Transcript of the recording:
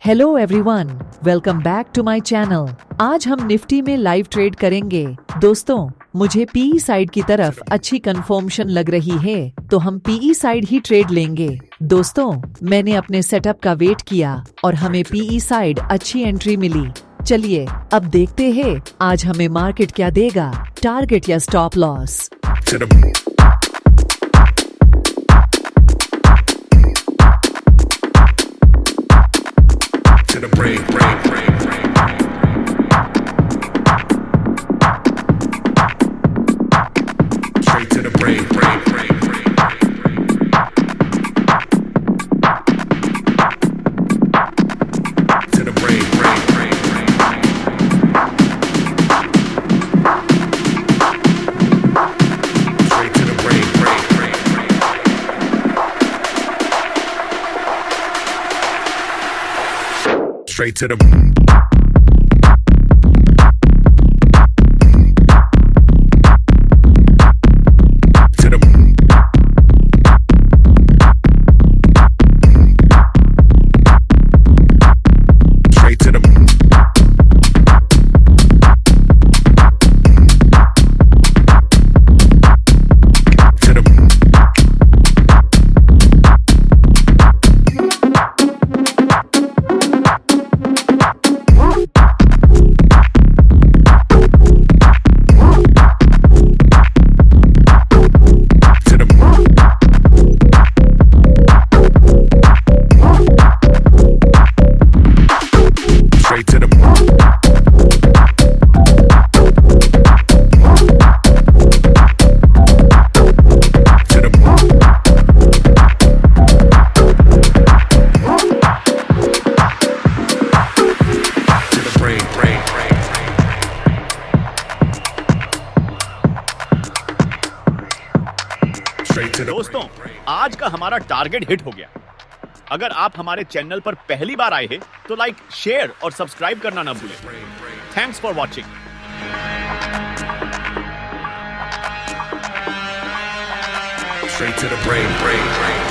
Hello everyone, welcome back to my channel. आज हम Nifty में लाइव ट्रेड करेंगे। दोस्तों, मुझे पीई साइड की तरफ अच्छी कंफर्मेशन लग रही है, तो हम पीई साइड ही ट्रेड लेंगे। दोस्तों, मैंने अपने सेटअप का वेट किया और हमें पीई साइड अच्छी एंट्री मिली। चलिए अब देखते हैं आज हमें मार्केट क्या देगा, टारगेट या stop loss. To the break, break, break, break. Straight to the break, break, break, break. To the break, break, break, break. Straight to the break, break, break, break. Straight to the दोस्तों, आज का हमारा target hit हो गया। अगर आप हमारे channel पर पहली बार आए हैं तो लाइक, शेयर और सब्सक्राइब करना ना भूलें। Thanks for watching. straight to the break, break, break.